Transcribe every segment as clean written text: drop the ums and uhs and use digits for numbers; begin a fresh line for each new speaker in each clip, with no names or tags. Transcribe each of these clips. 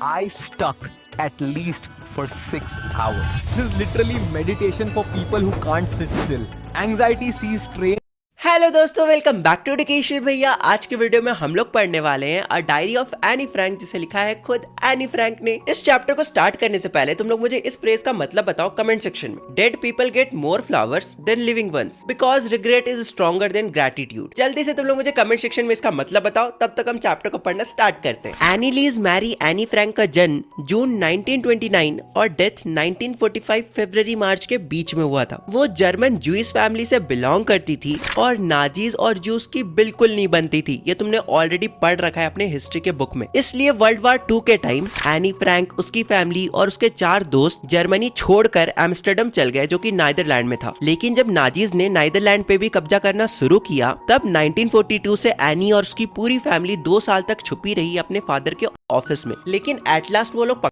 I stuck at least for 6 hours. This is literally meditation for people who can't sit still. Anxiety sees train.
Hello दोस्तों, welcome back to डिकेशल भैया। आज के video में हम लोग पढ़ने वाले हैं a diary of Anne Frank, जिसे लिखा है खुद एनी फ्रैंक ने। इस चैप्टर को स्टार्ट करने से पहले तुम लोग मुझे इस फ्रेज का मतलब बताओ कमेंट सेक्शन में। Dead people get more flowers than living ones because regret is stronger than gratitude. जल्दी से तुम लोग मुझे कमेंट सेक्शन में इसका मतलब बताओ, तब तक हम चैप्टर को पढ़ना स्टार्ट करते हैं। Annelies Marie Anne Frank का जन्म जून 1929 और डेथ 1945 फरवरी मार्च के बीच में हुआ था। वो जर्मन जूइश फैमिली से बिलोंग करती थी और नाजीज और जूस की बिल्कुल नहीं बनती थी। ये तुमने ऑलरेडी पढ़ रखा है अपने हिस्ट्री के बुक में। इसलिए वर्ल्ड वार 2 के टाइम एनी फ्रैंक, उसकी फैमिली और उसके 4 दोस्त जर्मनी छोड़कर एम्स्टर्डम चल गए, जो कि नीदरलैंड में था। लेकिन जब नाजीज ने नीदरलैंड पे भी कब्जा करना शुरू किया, तब 1942 से एनी और उसकी पूरी फैमिली 2 साल तक छुपी रही अपने फादर के ऑफिस में। लेकिन एट लास्ट वो लोग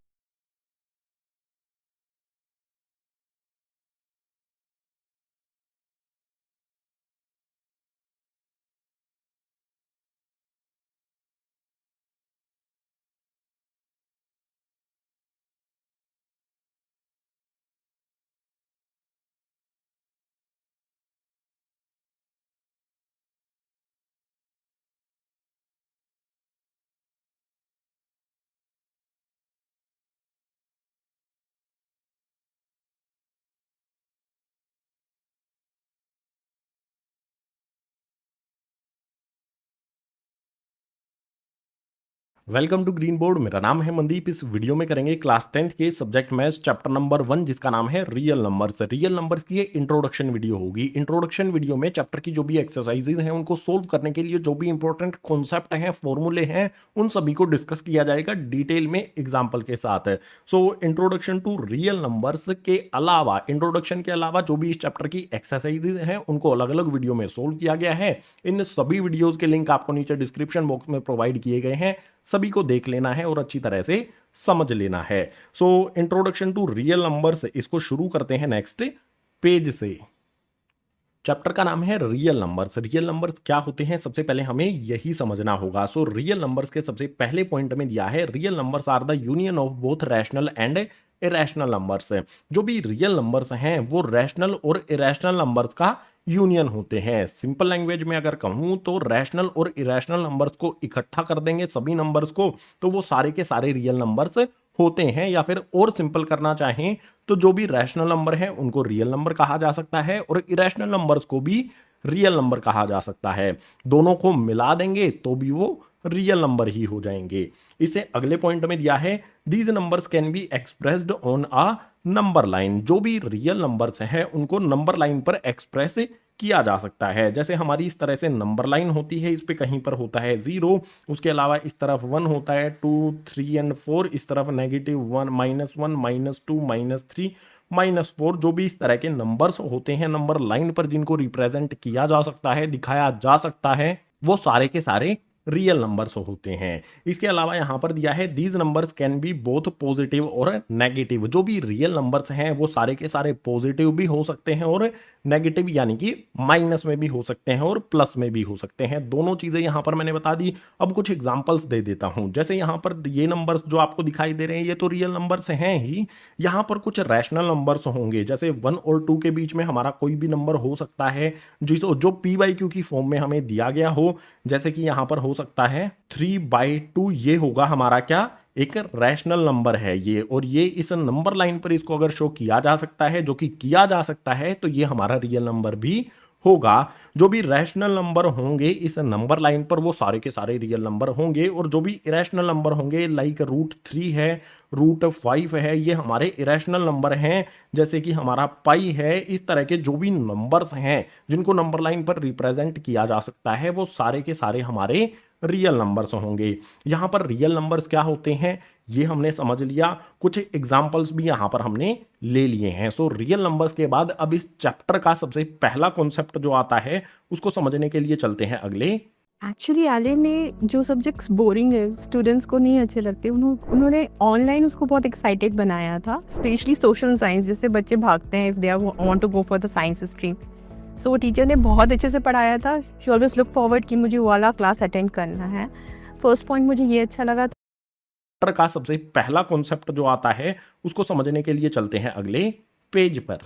वेलकम टू ग्रीन बोर्ड। मेरा नाम है मनदीप। इस वीडियो में करेंगे क्लास 10th के सब्जेक्ट मैथ्स चैप्टर नंबर 1, जिसका नाम है रियल नंबर्स। रियल नंबर्स की ये इंट्रोडक्शन वीडियो होगी। इंट्रोडक्शन वीडियो में चैप्टर की जो भी एक्सरसाइजेज हैं उनको सोल्व करने के लिए जो भी इंपॉर्टेंट कॉन्सेप्ट हैं, फॉर्मूले हैं, उन सभी को डिस्कस किया जाएगा डिटेल में एग्जाम्पल के साथ। So introduction to real numbers के अलावा, इंट्रोडक्शन के अलावा जो भी इस चैप्टर की एक्सरसाइजेज हैं उनको अलग अलग वीडियो में सोल्व किया गया है। इन सभी वीडियोज के लिंक आपको नीचे डिस्क्रिप्शन बॉक्स में प्रोवाइड किए गए हैं। सभी को देख लेना है और अच्छी तरह से समझ लेना है। So introduction to real numbers, इसको शुरू करते हैं नेक्स्ट पेज से। चैप्टर का नाम है रियल नंबर्स। रियल नंबर्स क्या होते हैं, सबसे पहले हमें यही समझना होगा। सो रियल नंबर्स के सबसे पहले पॉइंट में दिया है, real numbers are the union of both rational and irrational numbers. जो भी रियल नंबर्स हैं वो रैशनल और इरेशनल नंबर्स का यूनियन होते हैं। सिंपल लैंग्वेज में अगर कहूं तो रैशनल और इरेशनल नंबर्स को इकट्ठा कर देंगे सभी नंबर्स को, तो वो सारे के सारे रियल नंबर्स होते हैं। या फिर और सिंपल करना चाहें तो जो भी रैशनल नंबर है उनको रियल नंबर कहा जा सकता है और इरेशनल नंबर्स को भी रियल नंबर कहा जा सकता है। दोनों को मिला देंगे तो भी वो रियल नंबर ही हो जाएंगे। इसे अगले पॉइंट में दिया है, these numbers can be expressed on a number line. जो भी रियल नंबर्स हैं उनको नंबर लाइन पर एक्सप्रेस किया जा सकता है। जैसे हमारी इस तरह से नंबर लाइन होती है, इस पे कहीं पर होता है 0, उसके अलावा इस तरफ 1 होता है, 2, 3 एंड 4, इस तरफ -1, -1, -2, -3, -4। जो भी इस तरह के नंबर्स होते हैं नंबर लाइन पर जिनको रिप्रेजेंट किया जा सकता है, दिखाया जा सकता है, वो सारे के सारे रियल नंबर्स होते हैं। इसके अलावा यहां पर दिया है, these numbers can be both positive और नेगेटिव। जो भी रियल नंबर्स हैं वो सारे के सारे पॉजिटिव भी हो सकते हैं और नेगेटिव यानी कि माइनस में भी हो सकते हैं और प्लस में भी हो सकते हैं। दोनों चीजें यहां पर मैंने बता दी। अब कुछ एग्जांपल्स दे देता हूं। जैसे यहां पर ये नंबर्स जो आपको दिखाई दे रहे हैं ये तो रियल नंबर्स हैं ही। यहां पर कुछ रैशनल नंबर्स होंगे, जैसे 1 और 2 के बीच में हमारा कोई भी नंबर हो सकता है जो p/q की फॉर्म में हमें दिया गया हो। जैसे कि यहां पर हो सकता है 3/2, ये होगा हमारा क्या, एक रैशनल नंबर है ये, और ये इस नंबर लाइन पर इसको अगर शो किया जा सकता है, जो कि किया जा सकता है, तो ये हमारा रियल नंबर भी होगा। जो भी रैशनल नंबर होंगे इस नंबर लाइन पर वो सारे के सारे रियल नंबर होंगे, और जो भी इरेशनल नंबर होंगे लाइक √3 है, √5 है, ये हमारे इरेशनल नंबर हैं। जैसे कि हमारा पाई है। इस तरह के जो भी नंबर्स हैं जिनको नंबर लाइन पर रिप्रेजेंट किया जा सकता है वो सारे के सारे हमारे रियल नंबर्स होंगे। यहां पर रियल नंबर्स क्या होते हैं ये हमने समझ लिया। कुछ एग्जांपल्स भी यहां पर हमने ले लिए हैं। सो रियल नंबर्स के बाद अब इस चैप्टर का सबसे पहला कॉन्सेप्ट जो आता है उसको समझने के लिए चलते हैं अगले।
एक्चुअली एलन ने जो सब्जेक्ट्स बोरिंग है, स्टूडेंट्स को नहीं अच्छे लगते, उन्होंने ऑनलाइन उसको बहुत एक्साइटेड बनाया था। स्पेशली सोशल साइंस, जैसे बच्चे भागते हैं if they want to go for the science stream. So वो टीचर ने बहुत अच्छे से पढ़ाया था। शी ऑलवेज लुक फॉरवर्ड कि मुझे वो वाला क्लास अटेंड करना है। फर्स्ट पॉइंट मुझे ये अच्छा लगा
चैप्टर का सबसे पहला कॉन्सेप्ट जो आता है उसको समझने के लिए चलते हैं अगले पेज पर।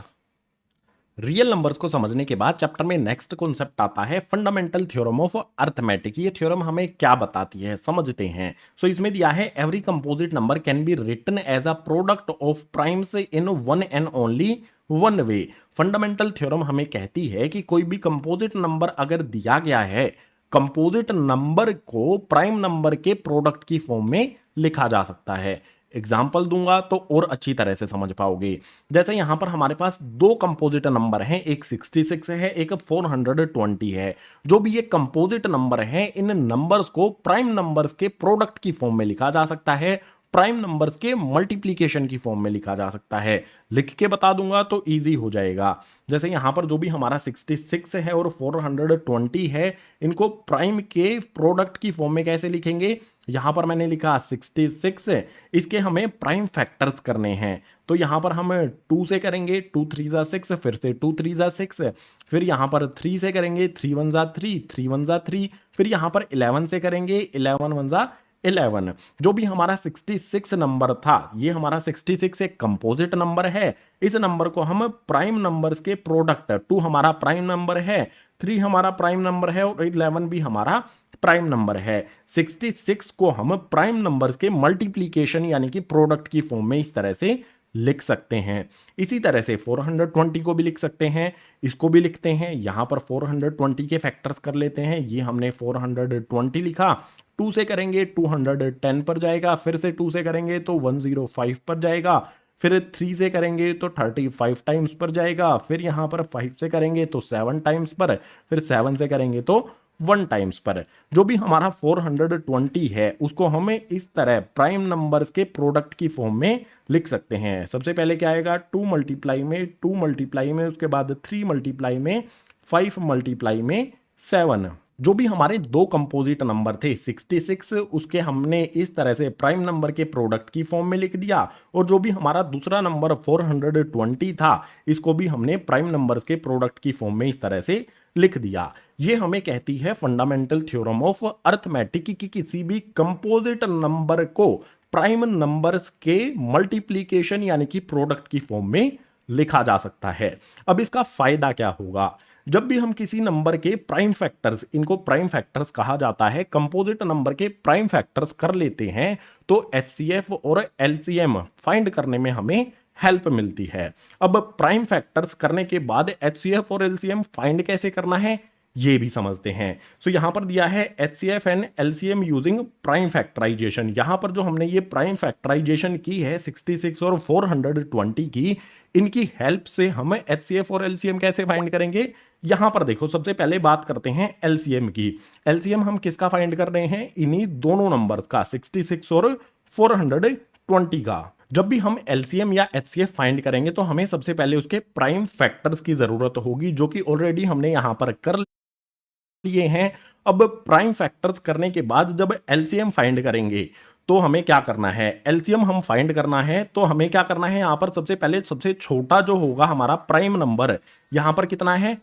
रियल नंबर्स को समझने के बाद चैप्टर में नेक्स्ट कॉन्सेप्ट आता है फंडामेंटल थ्योरम ऑफ अर्थमेटिक। ये थ्योरम हमें क्या बताती है समझते हैं। सो इसमें दिया है every composite number can be written as a product of primes in one and only one way. Fundamental theorem हमें कहती है कि कोई भी कंपोजिट नंबर अगर दिया गया है, कंपोजिट नंबर को प्राइम नंबर के प्रोडक्ट की फॉर्म में लिखा जा सकता है। एग्जाम्पल दूंगा तो और अच्छी तरह से समझ पाओगे। जैसे यहां पर हमारे पास दो कंपोजिट नंबर हैं, एक 66 है, एक 420 है। जो भी ये कंपोजिट नंबर है, इन नंबर्स को प्राइम नंबर्स के प्रोडक्ट की फॉर्म में लिखा जा सकता है, प्राइम नंबर्स के मल्टीप्लीकेशन की फॉर्म में लिखा जा सकता है। लिख के बता दूंगा तो इजी हो जाएगा। जैसे यहां पर जो भी हमारा 66 है और 420 है, इनको प्राइम के प्रोडक्ट की फॉर्म में कैसे लिखेंगे? यहां पर मैंने लिखा 66, इसके हमें प्राइम फैक्टर्स करने हैं। तो यहां पर हम 2 से करेंगे, 2 3 जा 6, फिर से 2 3 जा 6, फिर यहां पर 3 से करेंगे, 3 1 जा 3, 3 1 जा 3, फिर यहां पर 11 से करेंगे, 11 1 जा 11। जो भी हमारा 66 नंबर था, ये हमारा 66 एक कंपोजिट नंबर है। इस नंबर को हम प्राइम नंबर्स के प्रोडक्ट, 2 हमारा प्राइम नंबर है, 3 हमारा प्राइम नंबर है और 11 भी हमारा प्राइम नंबर है। 66 को हम प्राइम नंबर्स के मल्टीप्लीकेशन यानी कि प्रोडक्ट की फॉर्म में इस तरह से लिख सकते हैं। इसी तरह से 420 को भी लिख सकते हैं, इसको भी लिखते हैं। यहां पर 420 के फैक्टर्स कर लेते हैं। ये हमने 420 लिखा, 2 से करेंगे 210 पर जाएगा, फिर से 2 से करेंगे तो 105 पर जाएगा, फिर 3 से करेंगे तो 35 टाइम्स पर जाएगा, फिर यहां पर 5 से करेंगे तो 7 टाइम्स पर, फिर 7 से करेंगे तो 1 टाइम्स पर। जो भी हमारा 420 है उसको हमें इस तरह प्राइम नंबर्स के प्रोडक्ट की फॉर्म में लिख सकते हैं। सबसे पहले क्या आएगा? 2 मल्टीप्लाई में 2 मल्टीप्लाई में, उसके बाद 3 मल्टीप्लाई में, 5 मल्टीप्लाई में 7। जो भी हमारे दो कंपोजिट नंबर थे 66, उसके हमने इस तरह से प्राइम नंबर के प्रोडक्ट की फॉर्म में लिख दिया। और जो भी हमारा दूसरा नंबर 420 था, इसको भी हमने प्राइम नंबर्स के प्रोडक्ट की फॉर्म में इस तरह से लिख दिया। ये हमें कहती है फंडामेंटल थ्योरम ऑफ अर्थमेटिक कि किसी भी कंपोजिट नंबर को प्राइम नंबर्स के मल्टीप्लीकेशन यानी कि प्रोडक्ट की फॉर्म में लिखा जा सकता है। अब इसका फायदा क्या होगा? जब भी हम किसी नंबर के प्राइम फैक्टर्स, इनको प्राइम फैक्टर्स कहा जाता है, कंपोजिट नंबर के प्राइम फैक्टर्स कर लेते हैं तो एचसीएफ और एलसीएम फाइंड करने में हमें हेल्प मिलती है। अब प्राइम फैक्टर्स करने के बाद एचसीएफ और एलसीएम फाइंड कैसे करना है ये भी समझते हैं। सो यहां पर दिया है HCF and LCM using prime factorisation. यहां पर जो हमने ये प्राइम फैक्टराइजेशन की है 66 और 420 की, इनकी हेल्प से हम एचसीएफ और एलसीएम कैसे फाइंड करेंगे? यहां पर देखो, सबसे पहले बात करते हैं एलसीएम की। एलसीएम हम किसका फाइंड कर रहे हैं? इन्हीं दोनों नंबर्स का, 66 और 420 का। जब भी हम एलसीएम या एचसीएफ फाइंड करेंगे तो हमें सबसे पहले उसके प्राइम फैक्टर्स की जरूरत होगी, जो कि ऑलरेडी हमने यहां पर कर लिए हैं। अब प्राइम फैक्टर्स करने के बाद जब एलसीएम फाइंड करेंगे तो हमें क्या करना है? एलसीएम हम फाइंड करना है तो हमें क्या करना है? यहां पर सबसे पहले सबसे छोटा जो होगा हमारा प्राइम नंबर, यहां पर कितना है?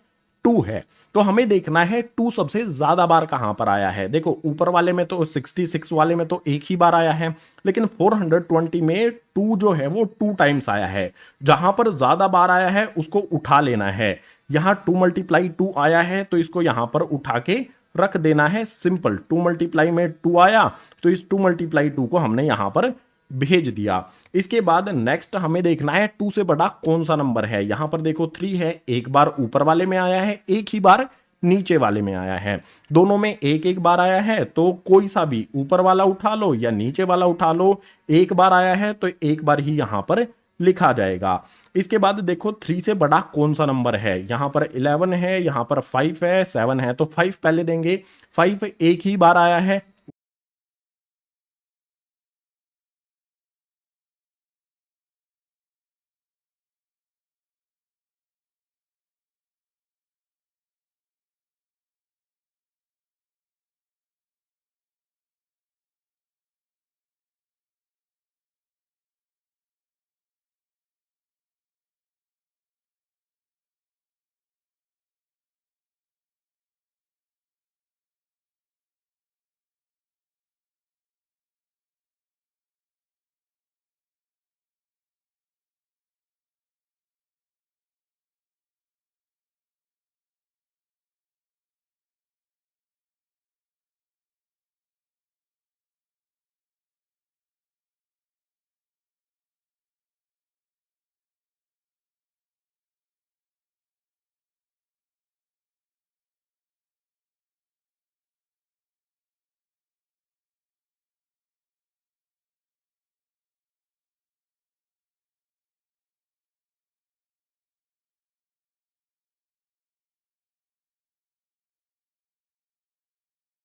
2 है। तो हमें देखना है 2 सबसे ज्यादा बार कहां पर आया है। देखो, ऊपर वाले में तो 66 वाले में तो एक ही बार आया है, लेकिन 420 में 2 जो है वो 2 टाइम्स आया है। जहां पर ज्यादा बार आया है उसको उठा लेना है। यहां 2 मल्टीप्लाई 2 आया है तो इसको यहां पर उठा के रख देना है। सिंपल, 2 मल्टीप्लाई में 2 आया तो इस 2 मल्टीप्लाई 2 को हमने यहां पर भेज दिया। इसके बाद नेक्स्ट हमें देखना है 2 से बड़ा कौन सा नंबर है। यहां पर देखो 3 है, एक बार ऊपर वाले में आया है, एक ही बार नीचे वाले में आया है। दोनों में एक एक बार आया है तो कोई सा भी ऊपर वाला उठा लो या नीचे वाला उठा लो। एक बार आया है तो एक बार ही यहां पर लिखा जाएगा। इसके बाद देखो 3 से बड़ा कौन सा नंबर है। यहां पर 11 है, यहां पर 5 है, 7 है, तो 5 पहले देंगे। 5 एक ही बार आया है,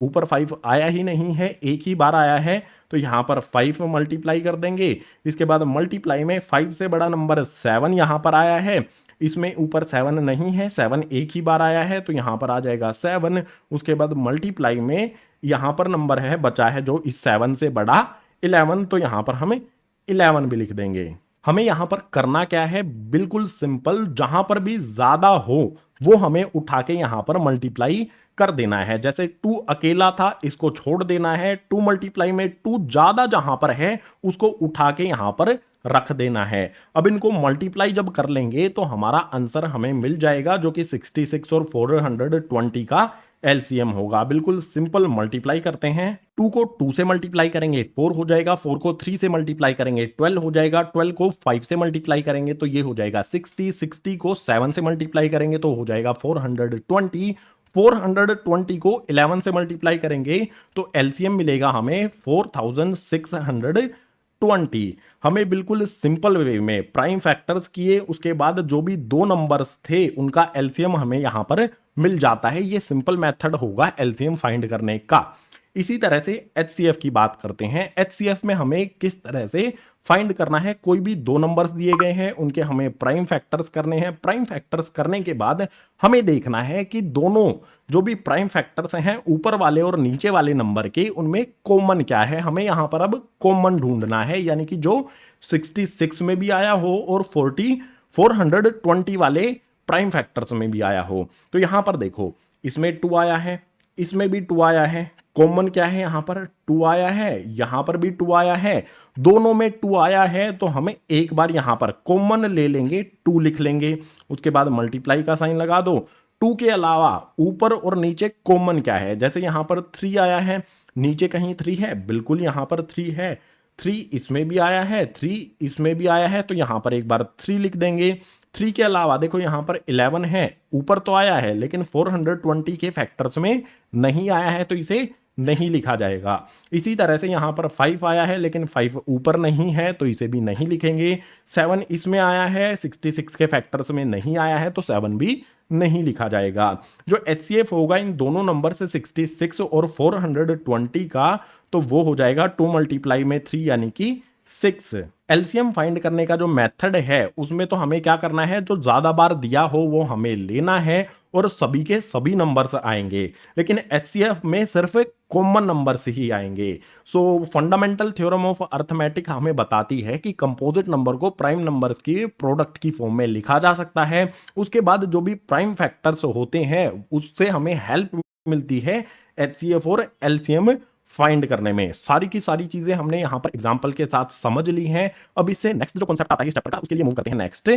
ऊपर 5 आया ही नहीं है, एक ही बार आया है, तो यहाँ पर 5 मल्टीप्लाई कर देंगे। इसके बाद मल्टीप्लाई में 5 से बड़ा नंबर 7 यहाँ पर आया है, इसमें ऊपर 7 नहीं है, 7 एक ही बार आया है, तो यहाँ पर आ जाएगा 7। उसके बाद मल्टीप्लाई में यहाँ पर नंबर है बचा है जो इस 7 से बड़ा 11, तो यहाँ पर हमें 11 भी लिख देंगे। हमें यहां पर करना क्या है, बिल्कुल सिंपल, जहां पर भी ज्यादा हो वो हमें उठा के यहां पर मल्टीप्लाई कर देना है। जैसे 2 अकेला था, इसको छोड़ देना है, 2 मल्टीप्लाई में 2 ज्यादा जहां पर है उसको उठा के यहां पर रख देना है। अब इनको मल्टीप्लाई जब कर लेंगे तो हमारा आंसर हमें मिल जाएगा जो कि 66 और 420 का एलसीएम होगा। बिल्कुल सिंपल, मल्टीप्लाई करते हैं। 2 को 2 से मल्टीप्लाई करेंगे 4 हो जाएगा, 4 को 3 से मल्टीप्लाई करेंगे 12 हो जाएगा, 12 को 5 से मल्टीप्लाई करेंगे तो ये हो जाएगा 60, 60 को 7 से मल्टीप्लाई करेंगे तो हो जाएगा 420, 420 को 11 से मल्टीप्लाई करेंगे तो एलसीएम मिलेगा हमें 4620। हमें बिल्कुल सिंपल वे में प्राइम फैक्टर्स किए, उसके बाद जो भी 2 नंबर्स थे उनका एलसीएम हमें यहां पर मिल जाता है। ये सिंपल मेथड होगा एलसीएम फाइंड करने का। इसी तरह से एचसीएफ की बात करते हैं। एचसीएफ में हमें किस तरह से फाइंड करना है, कोई भी 2 नंबर्स दिए गए हैं उनके हमें प्राइम फैक्टर्स करने हैं। प्राइम फैक्टर्स करने के बाद हमें देखना है कि दोनों जो भी प्राइम फैक्टर्स हैं ऊपर वाले और नीचे वाले नंबर के, उनमें कॉमन क्या है। हमें यहां पर अब कॉमन ढूंढना है, यानी कि जो 66 में भी आया हो और 420 वाले प्राइम फैक्टर्स में भी आया हो। तो यहां पर देखो, इसमें 2 आया है, इसमें भी 2 आया है, कॉमन क्या है, यहां पर 2 आया है, यहां पर भी 2 आया है, दोनों में 2 आया है, तो हमें एक बार यहां पर कॉमन ले लेंगे, 2 लिख लेंगे। उसके बाद मल्टीप्लाई का साइन लगा दो। 2 के अलावा ऊपर और नीचे कॉमन क्या है, जैसे यहां पर 3 आया है, नीचे कहीं 3 है, बिल्कुल यहां पर 3 है, 3 इसमें भी आया है, 3 इसमें भी आया है, तो यहां पर एक बार 3 लिख देंगे। 3 के अलावा देखो यहां पर 11 है, ऊपर तो आया है लेकिन 420 के फैक्टर्स में नहीं आया है, तो इसे नहीं लिखा जाएगा। इसी तरह से यहां पर 5 आया है लेकिन 5 ऊपर नहीं है तो इसे भी नहीं लिखेंगे। 7 इसमें आया है, 66 के फैक्टर्स में नहीं आया है तो 7 भी नहीं लिखा जाएगा। जो एचसीएफ होगा इन दोनों नंबर से 66 और 420 का, तो वो हो जाएगा 2 मल्टीप्लाई में 3 यानी कि 6। एलसीएम फाइंड करने का जो मेथड है उसमें तो हमें क्या करना है, जो ज्यादा बार दिया हो वो हमें लेना है और सभी के सभी नंबर्स आएंगे, लेकिन एचसीएफ में सिर्फ कॉमन नंबर्स ही आएंगे। सो फंडामेंटल थ्योरम ऑफ अर्थमेटिक हमें बताती है कि कंपोजिट नंबर को प्राइम नंबर्स की प्रोडक्ट की फॉर्म में लिखा जा सकता है। उसके बाद जो भी प्राइम फैक्टर्स होते हैं उससे हमें हेल्प मिलती है एचसीएफ और एलसीएम फाइंड करने में। सारी की सारी चीजें हमने यहां पर एग्जांपल के साथ समझ ली हैं। अब इससे नेक्स्ट जो कॉन्सेप्ट आता है इस चैप्टर का, उसके लिए मूव करते हैं नेक्स्ट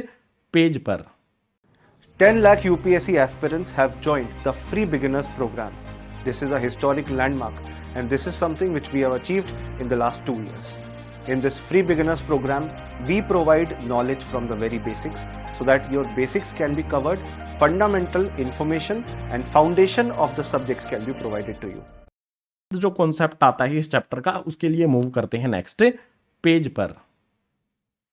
पेज पर।
10 lakh UPSC aspirants have joined the Free Beginners program. This is a historic landmark and this is something which we have achieved in the last 2 years. In this Free Beginners program, we provide knowledge from the very basics so that your basics can be covered, fundamental information and foundation of the subjects can be provided to you.
जो concept आता है इस chapter का, उसके लिए move करते हैं next page पर।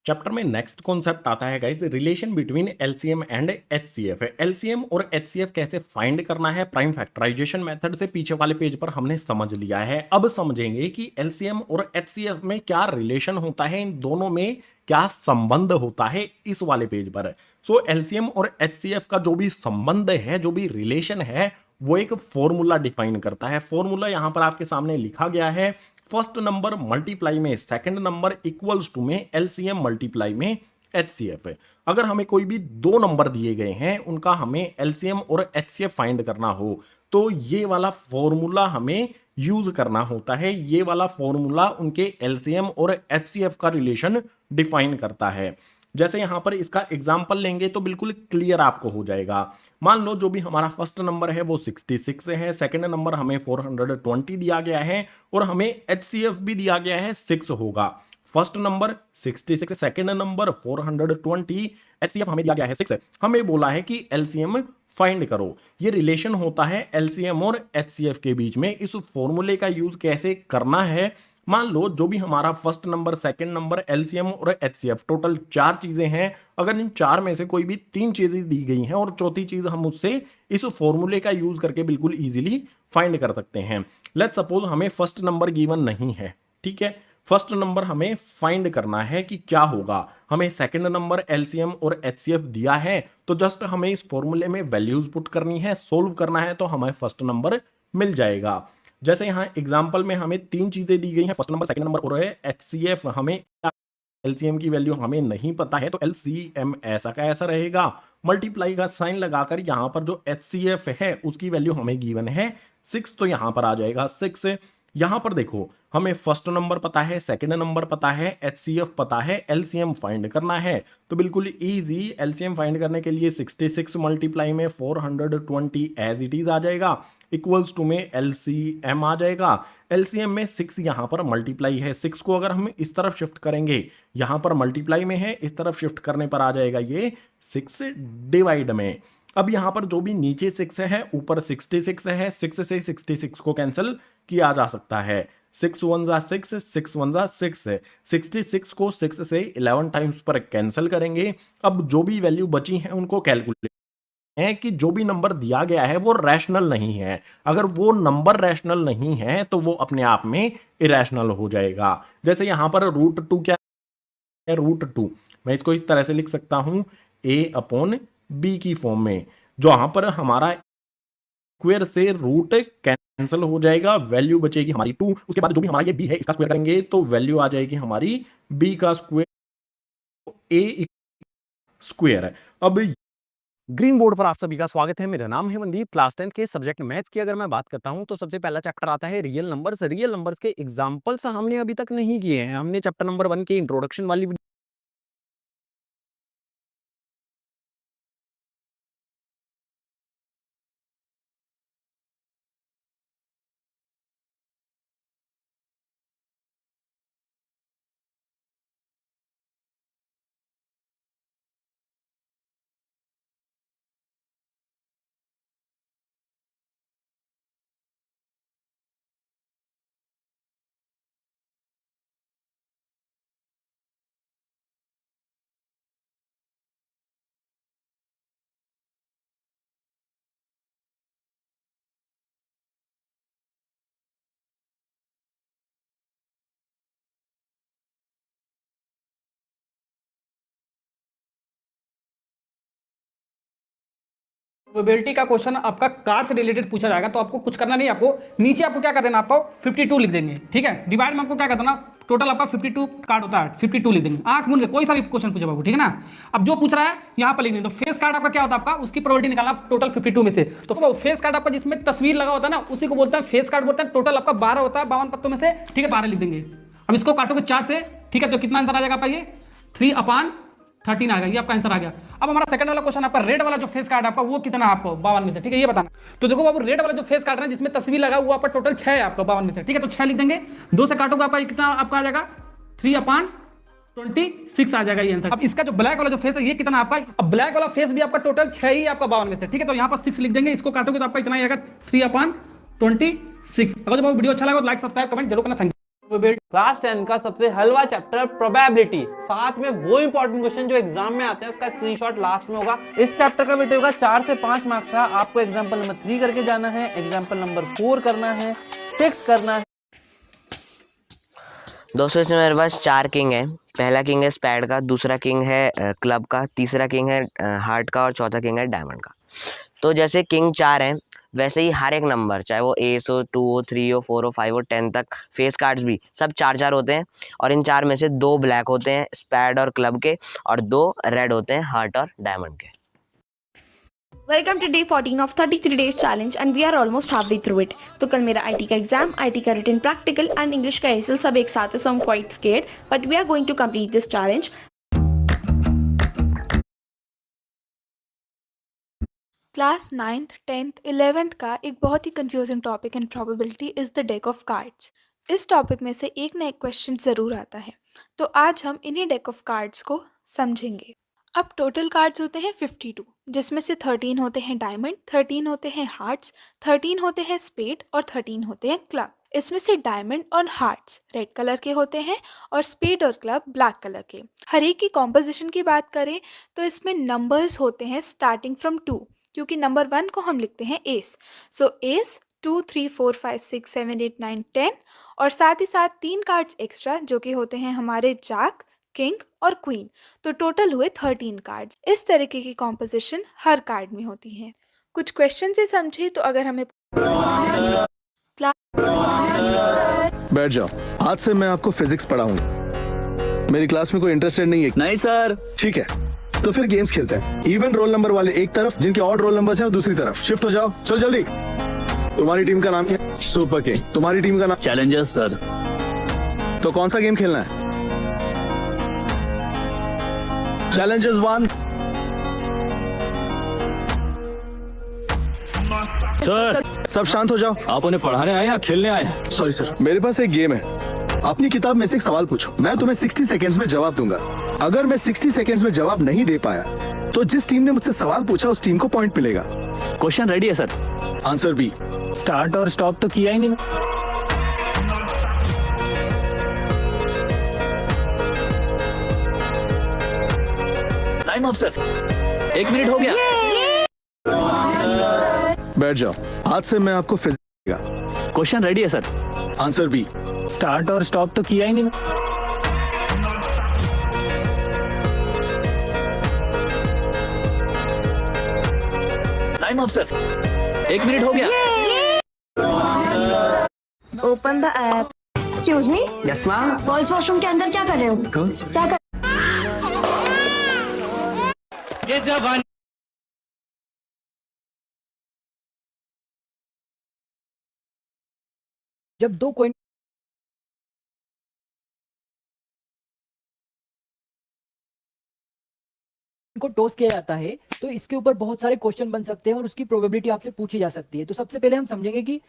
चैप्टर में नेक्स्ट कॉन्सेप्ट आता है guys, relation between LCM and HCF. LCM और एचसीएफ कैसे फाइंड करना है प्राइम फैक्टराइजेशन मेथड से पीछे वाले पेज पर हमने समझ लिया है। अब समझेंगे कि एलसीएम और एचसीएफ में क्या रिलेशन होता है, इन दोनों में क्या संबंध होता है, इस वाले पेज पर। सो एलसीएम और एचसीएफ का जो भी संबंध है, जो भी रिलेशन है, वो एक फॉर्मूला डिफाइन करता है। फॉर्मूला यहां पर आपके सामने लिखा गया है, फर्स्ट नंबर मल्टीप्लाई में सेकंड नंबर इक्वल्स टू में एलसीएम मल्टीप्लाई में एचसीएफ। अगर हमें कोई भी 2 नंबर दिए गए हैं, उनका हमें एलसीएम और एचसीएफ फाइंड करना हो तो ये वाला फॉर्मूला हमें यूज करना होता है। ये वाला फॉर्मूला उनके एलसीएम और एचसीएफ का रिलेशन डिफाइन करता है। जैसे यहां पर इसका एग्जाम्पल लेंगे तो बिल्कुल क्लियर आपको हो जाएगा। मान लो जो भी हमारा फर्स्ट नंबर है वो 66 है, सेकंड नंबर हमें 420 दिया गया है और हमें एचसीएफ भी दिया गया है 6 होगा। First number 66, second number 420, HCF हमें दिया गया है 6। हमें बोला है कि एलसीएम फाइंड करो। ये रिलेशन होता है एलसीएम और एचसीएफ के बीच में। इस फॉर्मूले का यूज कैसे करना है मान लो जो भी हमारा first number, second number, LCM और एचसीएफ, टोटल 4 चीजें हैं। अगर इन 4 में से कोई भी 3 चीजें दी गई हैं और चौथी चीज हम उससे इस फॉर्मूले का यूज करके बिल्कुल इजीली फाइंड कर सकते हैं। लेट्स सपोज हमें फर्स्ट नंबर गिवन नहीं है, ठीक है। फर्स्ट नंबर हमें फाइंड करना है कि क्या होगा। हमें सेकंड नंबर, एलसीएम और एचसीएफ दिया है, तो जस्ट हमें इस फॉर्मूले में वैल्यूज पुट करनी है, सोल्व करना है, तो हमें फर्स्ट नंबर मिल जाएगा। जैसे यहाँ एग्जाम्पल में हमें 3 चीजें दी गई हैं, फर्स्ट नंबर, सेकंड नंबर और एचसीएफ। हमें एलसीएम की वैल्यू हमें नहीं पता है, तो एलसीएम ऐसा का ऐसा रहेगा। मल्टीप्लाई का साइन लगाकर यहाँ पर जो एचसीएफ है उसकी वैल्यू हमें गिवन है 6, तो यहाँ पर आ जाएगा 6। यहां पर देखो, हमें फर्स्ट नंबर पता है, सेकंड नंबर पता है, एचसीएफ पता है, एलसीएम फाइंड करना है। तो बिल्कुल इजी, एलसीएम फाइंड करने के लिए 66 मल्टीप्लाई में 420 एज इट इज आ जाएगा, इक्वल्स टू में एलसीएम आ जाएगा। एलसीएम में 6 यहां पर मल्टीप्लाई है, 6 को अगर हम इस तरफ शिफ्ट करेंगे, यहां पर मल्टीप्लाई में है, इस तरफ शिफ्ट करने पर आ जाएगा ये 6 डिवाइड में। अब यहां पर जो भी नीचे 6 है, ऊपर 66 है, 6 से 66 को कैंसिल किया जा सकता है। 6 1 जा 6, 6 1 जा 6 है। 66 को 6 से 11 टाइम्स पर कैंसिल करेंगे। अब जो भी वैल्यू बची है उनको कैलकुलेट है कि जो भी नंबर दिया गया है वो रैशनल नहीं है। अगर वो नंबर रैशनल नहीं है तो वो अपने आप में इरेशनल हो जाएगा। जैसे यहां पर √2 क्या है, √2 मैं इसको इस तरह से लिख सकता हूं, a/b की फॉर्म में। जो यहां पर हमारा स्क्वायर से रूट कैंसिल हो जाएगा, वैल्यू बचेगी हमारी 2। उसके बाद जो भी हमारा ये b है इसका स्क्वायर करेंगे तो वैल्यू आ जाएगी हमारी b का स्क्वायर, a स्क्वायर है। अब
ग्रीन बोर्ड पर आप सभी का स्वागत है। मेरा नाम है मनदीप। क्लास 10 के सब्जेक्ट मैथ्स की अगर मैं बात करता हूं तो सबसे पहला चैप्टर आता है रियल नंबर्स। रियल नंबर्स के एग्जांपल्स हमने अभी तक नहीं किए हैं। हमने चैप्टर नंबर 1 की इंट्रोडक्शन वाली
प्रोबेबिलिटी का क्वेश्चन आपका कार्ड से रिलेटेड पूछा जाएगा, तो आपको कुछ करना नहीं, आपको नीचे आपको क्या कर देना, आपको 52 लिख देंगे, ठीक है। डिवाइड में आपको क्या कर देना, टोटल आपका 52 कार्ड होता है, 52 लिख देंगे, आंख मूंद के कोई सा भी क्वेश्चन पूछे बाबू, ठीक है ना। अब जो पूछ रहा है यहाँ पर लिख देंगे। तो फेस कार्ड आपका क्या होता है, आपका उसकी प्रोबेबिलिटी निकालना टोटल 52 में से। तो फेस कार्ड आपका जिसमें तस्वीर लगा होता है ना, उसी को बोलते हैं फेस कार्ड बोलते हैं। टोटल आपका 12 होता है 52 पत्तों में से, ठीक है, 12 लिख देंगे। अब इसको काटोगे 4 से, ठीक है, तो कितना आंसर आ जाएगा आपका, ये 3/13 आ गया, ये आपका आंसर आ गया। अब हमारा सेकंड वाला क्वेश्चन, आपका रेड वाला जो फेस कार्ड आपका वो कितना है आपको 52 में से, ठीक है, ये बताना। तो देखो बाबू, रेड वाला जो फेस कार्ड है जिसमें तस्वीर लगा हुआ आपका टोटल 6 है आपका 52 में से, ठीक है, तो 6 लिख देंगे। 2 से काटोगे आपका कितना आपका आ जाएगा, 3/26 आ जाएगा ये आंसर। अब इसका जो ब्लैक वाला जो फेस है ये कितना आपका, अब ब्लैक वाला फेस भी आपका टोटल 6 ही आपका 52 में से, ठीक है, तो यहाँ पर 6 लिख देंगे। इसको काटोगे तो आपका इतना आएगा 3/26। अगर जो वीडियो अच्छा लगा तो लाइक सब्सक्राइब कमेंट जरूर करना। Thank you.
क्लास 10 का सबसे हलवा चैप्टर प्रोबेबिलिटी, साथ में वो इंपॉर्टेंट क्वेश्चन जो एग्जाम में आते हैं उसका स्क्रीनशॉट लास्ट में होगा। इस चैप्टर का वेट होगा 4 से 5 मार्क्स का। आपको एग्जांपल नंबर 3 करके जाना है, एग्जांपल नंबर 4 करना है, 6 करना है।
दोस्तों इसमें मेरे पास 4 किंग है। पहला किंग है स्पैड का, दूसरा किंग है क्लब का, तीसरा किंग है हार्ट का और चौथा किंग है डायमंड का। तो जैसे किंग 4 है वैसे ही हर एक नंबर, चाहे वो एस हो, 2 हो, 3 हो, 4 हो, 5 हो, 10 तक फेस कार्ड्स भी सब 4-4 होते हैं। और इन 4 में से 2 ब्लैक होते हैं स्पैड और क्लब के, और 2 रेड होते हैं हार्ट और डायमंड के।
Welcome to day 14 of 33 days challenge and we are almost half way through it. तो कल मेरा आईटी का एग्जाम, आईटी का रिटन प्रैक्टिकल एंड इंग्लिश का एसएल सब एक साथ है, so I am quite scared but we are going to complete this challenge.
Class 9th, 10th, 11th का एक बहुत ही confusing topic in probability is the deck of cards. इस टॉपिक में से एक ना एक क्वेश्चन ज़रूर आता है, तो आज हम इन्हीं डेक ऑफ कार्ड्स को समझेंगे। अब टोटल कार्ड्स होते हैं 52, जिसमें से 13 होते हैं डायमंड, 13 होते हैं हार्ट्स, 13 होते हैं स्पेड और 13 होते हैं क्लब। इसमें से डायमंड और हार्ट्स रेड कलर के होते हैं और स्पेड और क्लब ब्लैक कलर के। हर एक की कॉम्पोजिशन की बात करें तो इसमें नंबर्स होते हैं स्टार्टिंग फ्रॉम 2, क्योंकि नंबर 1 को हम लिखते हैं एस। सो एस 2 3 4 5 6 7 8 9 10 और साथ ही साथ 3 कार्ड्स एक्स्ट्रा जो कि होते हैं हमारे जैक, किंग और क्वीन। तो टोटल हुए 13 कार्ड्स। इस तरीके की कॉम्पोजिशन हर कार्ड में होती है। कुछ क्वेश्चन से समझे तो अगर हमें
बैठ जाओ, आज से मैं आपको फिजिक्स पढ़ाऊंगा। मेरी क्लास में कोई इंटरेस्टेड नहीं है? नहीं सर। ठीक है, तो फिर गेम्स खेलते हैं। इवन रोल नंबर वाले एक तरफ, जिनके ऑड रोल नंबर्स हैं वो दूसरी तरफ। शिफ्ट हो जाओ, चलो जल्दी। तुम्हारी टीम का नाम क्या है? Super king. तुम्हारी टीम का नाम? Challengers sir. तो कौन सा गेम खेलना है? चैलेंजर्स 1। सर सब शांत हो जाओ। आप उन्हें पढ़ाने आए या खेलने आए? सॉरी सर, मेरे पास एक गेम है। अपनी किताब में से एक सवाल पूछो, मैं तुम्हें 60 सेकेंड्स में जवाब दूंगा। अगर मैं 60 सेकेंड्स में जवाब नहीं दे पाया तो जिस टीम ने मुझसे सवाल पूछा उस टीम को पॉइंट मिलेगा। क्वेश्चन रेडी है सर? Answer B. स्टार्ट और स्टॉप तो किया ही नहीं। Time of sir. 1 मिनट हो गया। बैठ जाओ, आज से मैं आपको फिजिक्स। क्वेश्चन रेडी है सर? Answer B. स्टार्ट और स्टॉप तो किया ही नहीं। Time of sir. 1 मिनट हो गया।
Open the app. Excuse me.
Yes ma'am.
Girls washroom के अंदर क्या कर रहे हो? क्या कर
ये जवान
जब दो कॉइन को टॉस किया जाता है तो इसके ऊपर बहुत सारे क्वेश्चन बन सकते हैं और उसकी प्रोबेबिलिटी आपसे पूछी जा सकती है। तो सबसे पहले हम समझेंगे कि